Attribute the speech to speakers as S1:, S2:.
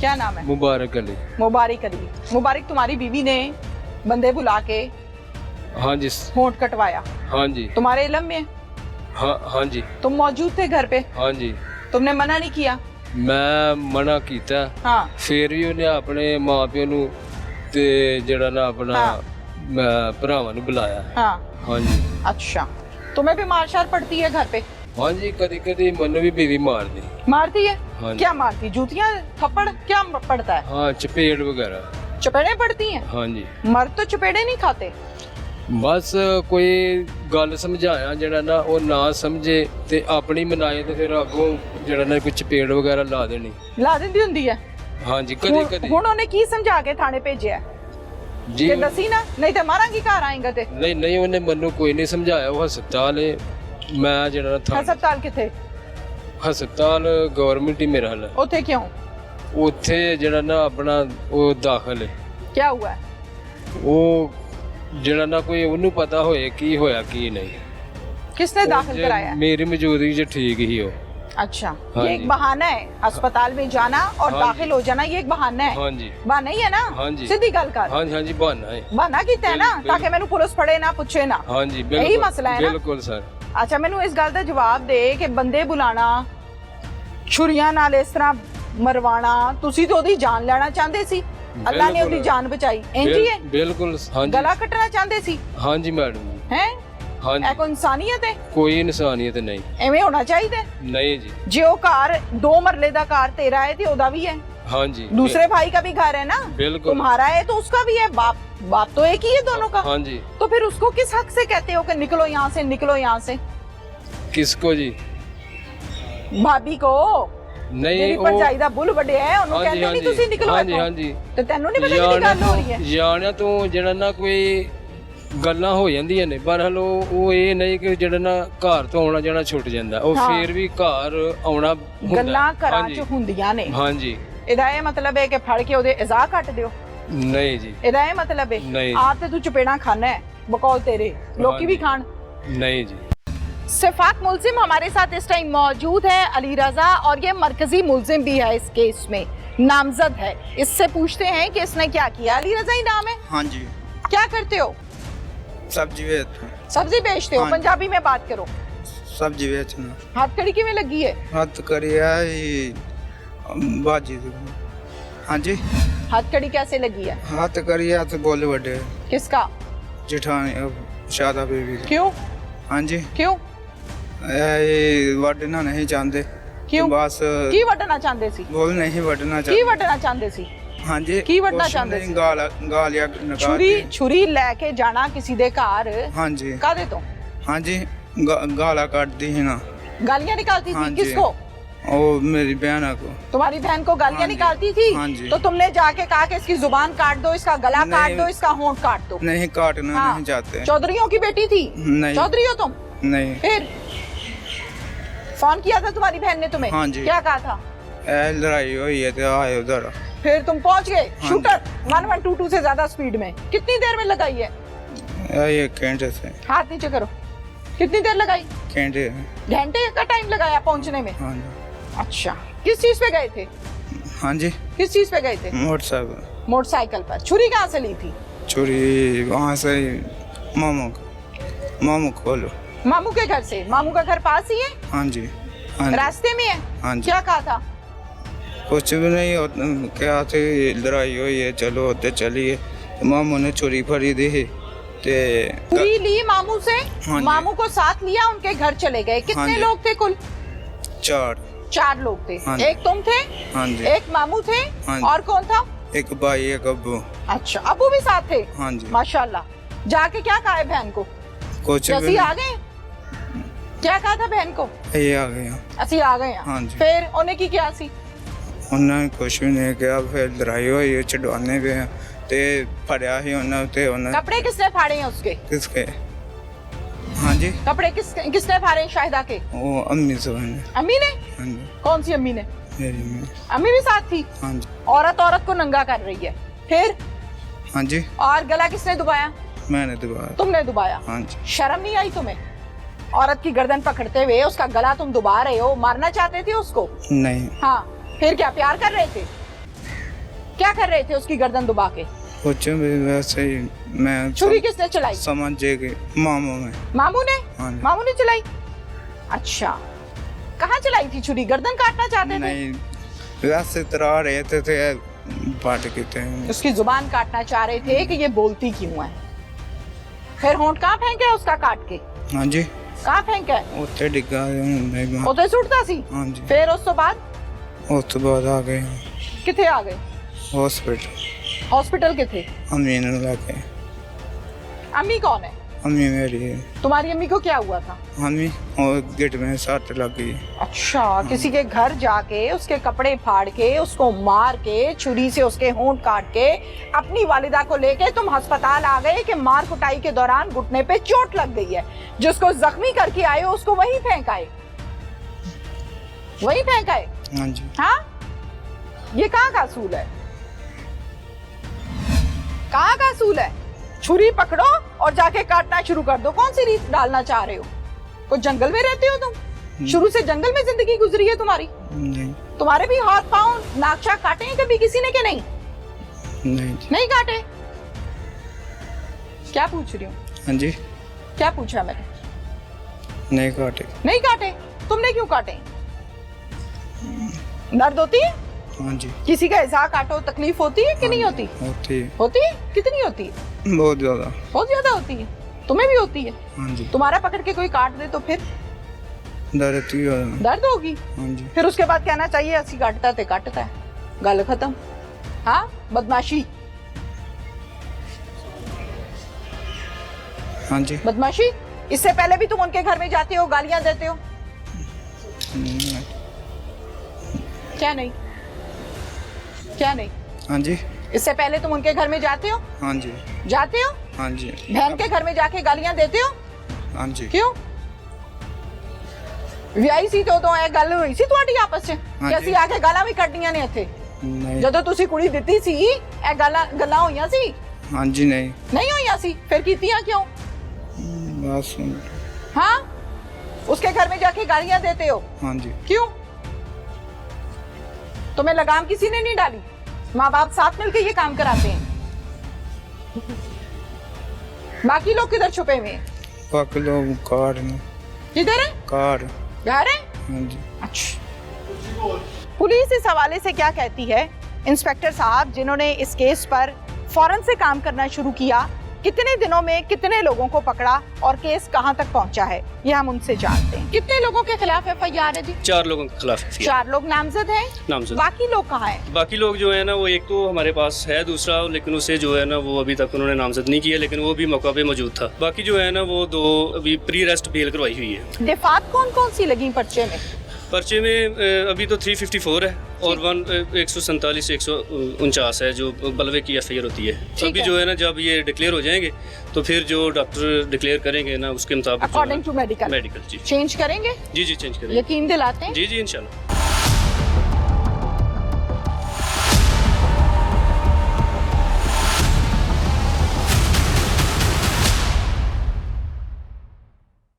S1: क्या नाम है?
S2: मुबारक अली।
S1: मुबारक अली। मुबारक, तुम्हारी बीवी ने बंदे बुला के
S2: हाँ जी।
S1: होंठ कटवाया,
S2: हाँ जी।
S1: तुम्हारे इल्म में?
S2: हाँ जी।
S1: तुम मौजूद थे घर पे?
S2: हाँ जी।
S1: तुमने मना नहीं किया?
S2: मैं मना कीता,
S1: हाँ।
S2: फिर भी ਉਹਨੇ ਆਪਣੇ ਮਾਪਿਆਂ ਨੂੰ ਤੇ ਜਿਹੜਾ ਨਾ ਆਪਣਾ ਭਰਾਵਾਂ ਨੂੰ ਬੁਲਾਇਆ।
S1: हाँ।
S2: हाँ जी।
S1: अच्छा, तुम्हें भी मार शार पड़ती है घर पे?
S2: हाँ जी, कदी कदी ਮੈਨੂੰ ਵੀ बीवी मारदी।
S1: मारती है?
S2: हाँ जी।
S1: क्या मारती? जूतियां, थप्पड़, क्या पड़ता है?
S2: हाँ, चपेट वगैरह।
S1: चपेड़े पड़ती हैं?
S2: हाँ जी।
S1: मर्द तो चपेड़े नहीं खाते।
S2: बस कोई गल समझाया ਜਿਹੜਾ ਨਾ ਉਹ ਨਾ ਸਮਝੇ ਤੇ ਆਪਣੀ ਮਨਾਏ ਤੇ ਫਿਰ ਅੱਗੋਂ ਜਿਹੜਾ ਨਾ ਕੋਈ ਚਪੇੜ ਵਗੈਰਾ ਲਾ ਦੇਣੀ।
S1: ਲਾ ਦਿੰਦੀ ਹੁੰਦੀ ਹੈ?
S2: हाँ जी, कदी कदी।
S1: ਹੁਣ ਉਹਨੇ ਕੀ ਸਮਝਾ ਕੇ ਥਾਣੇ ਭੇਜਿਆ?
S2: जी
S1: ਕਿ ਦੱਸੀ ਨਾ, ਨਹੀਂ ਤੇ ਮਾਰਾਂਗੀ ਘਰ ਆਏਗਾ ਤੇ।
S2: ਨਹੀਂ ਉਹਨੇ ਮੈਨੂੰ ਕੋਈ ਨਹੀਂ ਸਮਝਾਇਆ। ਉਹ ਹਸਪਤਾਲ ਹੈ, ਮੈਂ ਜਿਹੜਾ ਨਾ ਥਾਣੇ
S1: ਹਸਪਤਾਲ ਕਿੱਥੇ?
S2: ਹਸਪਤਾਲ ਗਵਰਨਮੈਂਟ ਹੀ ਮੇਰਾ ਹਾਲ ਹੈ।
S1: ਉੱਥੇ ਕਿਉਂ?
S2: ਉੱਥੇ ਜਿਹੜਾ ਨਾ ਆਪਣਾ ਉਹ ਦਾਖਲ ਹੈ।
S1: ਕੀ ਹੁਆ ਹੈ?
S2: ਉਹ ਜਿਹੜਾ ਨਾ ਕੋਈ ਉਹਨੂੰ ਪਤਾ ਹੋਏ ਕੀ ਹੋਇਆ ਕੀ ਨਹੀਂ।
S1: किसने दाखिल कराया?
S2: मेरी मौजूदगी जो ठीक ही हो।
S1: अच्छा,
S2: हाँ
S1: ये
S2: जी।
S1: एक बहाना है, अस्पताल में जाना और
S2: हाँ
S1: दाखिल हो जाना, ये एक बहाना है।
S2: हाँ जी।
S1: बहाना ही है ना?
S2: हाँ जी।
S1: सीधी गल कर।
S2: हाँ जी बहाना है।
S1: बहाना कीता है ना, ताकि मैनू पुलिस फड़े ना पूछे ना।
S2: हाँ जी,
S1: यही
S2: बिल्कुल
S1: मसला है ना?
S2: बिल्कुल सर।
S1: अच्छा, मैनू इस गल दा जवाब दे कि बंदे बुलाना, छुरियां नाल इस तरह मरवाना, तुसी तो ओदी जान लेना चाहते सी, अल्लाह ने ओदी जान बचाई, इंज ही है?
S2: बिल्कुल। हाँ जी।
S1: गला कटना चाहते सी?
S2: हाँ जी मैडम।
S1: हैं?
S2: हाँ
S1: ਇਹ
S2: जी।
S1: ਕੋਈ ਇਨਸਾਨੀਅਤ ਹੈ?
S2: कोई इंसानियत नहीं।
S1: ਐਵੇਂ ਹੋਣਾ ਚਾਹੀਦਾ?
S2: नहीं जी।
S1: ਜੇ ਉਹ ਘਰ 2 ਮਰਲੇ ਦਾ ਘਰ ਤੇਰਾ ਹੈ ਤੇ ਉਹਦਾ ਵੀ ਹੈ,
S2: हाँ जी।
S1: दूसरे भाई का भी घर है ना,
S2: बिल्कुल।
S1: तुम्हारा है तो उसका भी है, बाप तो एक ही है दोनों का।
S2: हाँ जी।
S1: तो फिर उसको किस हक से कहते हो कि निकलो यहाँ से, निकलो यहाँ से?
S2: किसको जी?
S1: भाभी को?
S2: नहीं
S1: तेरी भरजाई दा बुल ਵੱਡੇ ਹੈ, ਉਹਨੂੰ
S2: हाँ जी।
S1: ਕਹਿੰਦੇ
S2: हाँ
S1: ਨਹੀਂ
S2: जी।
S1: ਤੁਸੀਂ ਨਿਕਲੋ
S2: हाँ जी।
S1: ਇੱਥੋਂ।
S2: हाँ जी।
S1: ਤੇ ਤੈਨੂੰ ਨਹੀਂ ਪਤਾ ਕੀ ਗੱਲ ਹੋ ਰਹੀ ਹੈ?
S2: ਜਾਣਿਆ ਤੋਂ ਜਿਹੜਾ ਨਾ ਕੋਈ ਗੱਲਾਂ ਹੋ ਜਾਂਦੀਆਂ ਨੇ, ਪਰ ਹਲੋ ਉਹ ਇਹ ਨਹੀਂ ਕਿ ਜਿਹੜਾ ਨਾ ਘਰ ਤੋਂ ਆਉਣਾ ਜਾਣਾ ਛੁੱਟ ਜਾਂਦਾ, ਉਹ
S1: ਹਾਂ।
S2: ਫੇਰ ਵੀ ਘਰ ਆਉਣਾ ਹੁੰਦਾ।
S1: ਗੱਲਾਂ ਘਰਾਂ
S2: ਹਾਂਜੀ।
S1: 'ਚ ਹੁੰਦੀਆਂ ਨੇ।
S2: हाँ जी।
S1: ਇਹਦਾ ਇਹ ਮਤਲਬ ਹੈ ਕਿ ਫੜ ਕੇ ਉਹਦੇ ਇਜ਼ਾ ਕੱਟ ਦਿਓ?
S2: नहीं जी।
S1: ਇਹਦਾ ਇਹ ਮਤਲਬ ਹੈ?
S2: ਨਹੀਂ।
S1: ਆਪ ਤੇ ਤੂੰ ਚਪੇੜਾਂ ਖਾਣਾ ਹੈ, ਬਕੌਲ ਤੇਰੇ ਲੋਕੀ ਵੀ ਖਾਣ।
S2: नहीं जी।
S1: सिफाक मुलजिम हमारे साथ इस टाइम मौजूद है, अली रजा, और ये मरकजी मुलजिम भी है इस केस में, नामजद है। इससे पूछते हैं कि इसने क्या किया। अली रजा ही नाम है?
S3: हाँ जी।
S1: क्या करते हो?
S3: सब्जी बेचते।
S1: सब्जी बेचते हो?
S3: हाँ।
S1: पंजाबी में बात करो।
S3: सब्जी बेचना।
S1: हथकड़ी किवें लगी है?
S3: हथ करिया बाजी। हाँ जी।
S1: हथकड़ी कैसे लगी है?
S3: हथ करिया तो बोले बड़े
S1: किसका?
S3: जेठानी शादा बेबी।
S1: क्यों?
S3: हाँ जी।
S1: क्यों?
S3: वडना नहीं चाहते।
S1: क्यों?
S3: बस
S1: की वटना चाहते सी?
S3: बोल नहीं वडना
S1: की
S3: चाहते।
S1: वटना चाहते सी?
S3: हाँ जी।
S1: की वटना
S3: कुछ
S1: चाहते
S3: नहीं,
S1: सी?
S3: गालियां
S1: छुरी छुरी लेके जाना किसी दे घर
S3: हाँ जी।
S1: कादे तो?
S3: हाँ जी। गाला काट दी है ना।
S1: गालियां निकालती
S3: हाँ
S1: थी?
S3: जी।
S1: किसको?
S3: ओ मेरी बहन को।
S1: तुम्हारी बहन को गालियां
S3: हाँ जी।
S1: निकालती थी?
S3: हाँ जी।
S1: तो तुमने जाके कहा कि इसकी जुबान काट दो, इसका गला काट
S3: नहीं।
S1: दो, इसका होंठ काट दो?
S3: नहीं काटना
S1: हाँ।
S3: नहीं चाहते।
S1: चौधरियों की बेटी थी?
S3: नहीं।
S1: चौधरी हो तुम?
S3: नहीं।
S1: फिर फोन किया था तुम्हारी बहन ने तुम्हें?
S3: हाँ जी।
S1: क्या कहा था?
S3: लड़ाई हुई है तो आए उधर।
S1: फिर तुम पहुंच गए?
S3: हाँ
S1: शूटर 1122 से ज्यादा स्पीड में कितनी देर में लगाई है?
S3: ये घंटे से।
S1: हाथ नीचे करो। कितनी देर लगाई?
S3: घंटे।
S1: घंटे का टाइम लगाया पहुंचने में?
S3: हाँ जी।
S1: अच्छा, किस चीज पे गए थे?
S3: हाँ जी।
S1: किस चीज पे गए थे?
S3: मोटरसाइकिल।
S1: मोटरसाइकिल पर। छुरी कहाँ से ली थी?
S3: चोरी वहाँ से मामू खोलो।
S1: मामू के घर से? मामू का घर पास ही है?
S3: हाँ जी। हाँ जी।
S1: रास्ते में है?
S3: हाँ जी।
S1: क्या कहा था?
S3: कुछ भी नहीं क्या थे, लड़ाई हुई है, चलो होते चलिए। मामू ने चोरी फरी दी ते
S1: छुरी ली मामू से?
S3: हाँ जी।
S1: मामू को साथ लिया, उनके घर चले गए।
S3: हाँ
S1: कितने
S3: जी।
S1: लोग थे कुल? 4 लोग थे।
S3: हाँ जी।
S1: एक तुम थे?
S3: हाँ जी।
S1: एक मामू थे?
S3: हाँ जी।
S1: और कौन था?
S3: एक भाई एक अब्बू।
S1: अच्छा, अबू भी साथ थे?
S3: हाँ जी।
S1: माशाल्लाह। जाके क्या कहा है बहन को?
S3: कुछ भी
S1: जैसे आ गए? क्या कहा था बहन को?
S3: नहीं, ये आ गया।
S1: ਅਸੀਂ ਆ ਗਏ
S3: हाँ जी।
S1: फिर ਉਹਨੇ ਕੀ ਕਿਹਾ ਸੀ?
S3: उन्होंने कुछ भी नहीं किया। फिर लड़ाई हुई है, छुड़वाने पे ते फड़िया ही उन्हें ते उन्हें
S1: कपड़े किसने फाड़े हैं उसके?
S3: किसके। हाँ जी।
S1: कपड़े किसने फाड़े हैं शाहिदा के?
S3: वो अम्मी से बने।
S1: अम्मी ने?
S3: हाँ जी।
S1: कौन सी अम्मी ने?
S3: मेरी अम्मी।
S1: अम्मी भी साथ थी?
S3: हाँ जी।
S1: औरत को नंगा कर रही है। फिर?
S3: हाँ जी।
S1: और गला किसने दुबाया?
S3: मैंने दोबारा।
S1: तुमने दुबाया?
S3: हाँ जी।
S1: शर्म नहीं आई तुम्हें? औरत की गर्दन पकड़ते हुए उसका गला तुम दुबा रहे हो, मारना चाहते थे उसको?
S3: नहीं।
S1: हाँ, फिर क्या प्यार कर रहे थे? क्या कर रहे थे उसकी गर्दन दबा के?
S3: कुछ भी वैसे ही मैं
S1: छुरी किसने चलाई?
S3: समझे कि मामू में।
S1: मामू ने?
S3: हाँ जी।
S1: मामू ने चलाई। अच्छा, कहाँ चलाई थी छुरी? गर्दन काटना चाहते थे?
S3: नहीं, वैसे तरा रहे थे पाट के थे।
S1: उसकी जुबान काटना चाह रहे थे कि ये बोलती क्यों है। फिर होंठ कहाँ फेंके उसका काट के?
S3: हाँ जी,
S1: कहाँ फेंके?
S3: उत्ते डिग्गा
S1: उते सुटता सी।
S3: हाँ जी।
S1: फिर उस तो बाद
S3: आ गए
S1: किथे आ गए?
S3: हॉस्पिटल।
S1: हॉस्पिटल किथे?
S3: अम्मी ने लगे।
S1: अम्मी कौन है?
S3: अम्मी मेरी है।
S1: तुम्हारी अम्मी को क्या हुआ था?
S3: अम्मी और गेट में सट लग गई।
S1: अच्छा, किसी के घर जाके उसके कपड़े फाड़ के उसको मार के छुरी से उसके होंठ काट के अपनी वालिदा को लेके तुम अस्पताल आ गए कि मार कुटाई के दौरान घुटने पे चोट लग गई है। जिसको जख्मी करके आए हो उसको वहीं फेंक आए। वहीं फेंक आए?
S3: हाँ जी।
S1: हाँ, ये कहाँ का असूल है? कहाँ का असूल है? छुरी पकड़ो और जाके काटना शुरू कर दो। कौन सी रीत डालना चाह रहे हो? कुछ जंगल में रहते हो तुम? शुरू से जंगल में जिंदगी गुजरी है तुम्हारी?
S3: नहीं।
S1: तुम्हारे भी हाथ पांव नाक शाक काटे हैं कभी किसी ने कि नहीं?
S3: नहीं।
S1: नहीं काटे? क्या पूछ रही हूँ?
S3: हाँ जी।
S1: क्या पूछा मैंने?
S3: नहीं काटे।
S1: नहीं काटे? तुमने क्यों काटे? दर्द होती है?
S3: हाँ जी।
S1: किसी का हिस्सा काटो तकलीफ होती है कि नहीं होती?
S3: होती है।
S1: होती है? कितनी होती है?
S3: बहुत ज्यादा।
S1: बहुत ज्यादा होती है। तुम्हें भी होती है?
S3: हाँ जी।
S1: तुम्हारा पकड़ के कोई काट दे तो फिर
S3: दर्द ही हो रहा।
S1: दर्द होगी।
S3: हाँ जी।
S1: फिर उसके बाद कहना चाहिए अस्सी काटता ते काटता है, गल खत्म। हाँ, बदमाशी।
S3: हाँ जी।
S1: बदमाशी। इससे पहले भी तुम उनके घर में जाते हो, गालियां देते हो? क्या नहीं? क्या नहीं?
S3: हाँ जी।
S1: इससे पहले तुम उनके घर में जाते हो?
S3: हाँ जी।
S1: जाते हो?
S3: हाँ जी।
S1: बहन के घर में जाके गालियां देते हो?
S3: हाँ जी।
S1: क्यों? ਵਿਆਹੀ ਸੀ तो ਇਹ ਗੱਲ ਹੋਈ ਸੀ ਤੁਹਾਡੀ ਆਪਸ ਚ ਕਿ ਅਸੀਂ ਆ ਕੇ ਗਾਲਾਂ ਵੀ ਕੱਢੀਆਂ ਨੇ ਇੱਥੇ?
S3: नहीं।
S1: ਜਦੋਂ ਤੁਸੀਂ ਕੁੜੀ ਦਿੱਤੀ ਸੀ ਇਹ ਗੱਲਾਂ ਹੋਈਆਂ ਸੀ?
S3: हाँ जी। नहीं।
S1: नहीं ਹੋਈਆਂ ਸੀ? ਫਿਰ ਕੀਤੀਆਂ ਕਿਉਂ?
S3: बस।
S1: हाँ, उसके घर में जाके गालियां देते हो?
S3: हाँ जी।
S1: क्यों? तुम्हें लगाम किसी ने नहीं डाली? माँ बाप साथ मिलकर ये काम कराते हैं। बाकी लोग किधर छुपे हुए हैं?
S3: बाकी लोग कार में।
S1: किधर है?
S3: कार।
S1: घर है?
S3: हाँ जी।
S1: अच्छा। पुलिस इस हवाले से क्या कहती है? इंस्पेक्टर साहब जिन्होंने इस केस पर फौरन से काम करना शुरू किया, कितने दिनों में कितने लोगों को पकड़ा और केस कहां तक पहुंचा है, ये हम उनसे जानते हैं। कितने लोगों के खिलाफ एफआईआर है जी?
S4: 4 लोगों के खिलाफ है।
S1: 4 लोग नामजद हैं।
S4: नामजद।
S1: बाकी लोग कहाँ हैं?
S4: बाकी लोग जो है ना वो एक तो हमारे पास है, दूसरा लेकिन उसे जो है ना वो अभी तक उन्होंने नामजद नहीं किया, लेकिन वो भी मौका पे मौजूद था। बाकी जो है ना वो 2 अभी प्री अरेस्ट बेल करवाई हुई है।
S1: दिफात कौन कौन सी लगी पर्चे में?
S4: पर्चे में अभी तो 354 है और 147 149 है जो बलवे की एफआईआर होती है। अभी जो है ना जब ये डिक्लेयर हो जाएंगे तो फिर जो डॉक्टर डिक्लेयर करेंगे ना उसके मुताबिक
S1: अकॉर्डिंग टू मेडिकल
S4: जी
S1: चेंज करेंगे?
S4: जी चेंज करेंगे।
S1: यकीन दिलाते हैं?
S4: जी इंशाल्लाह।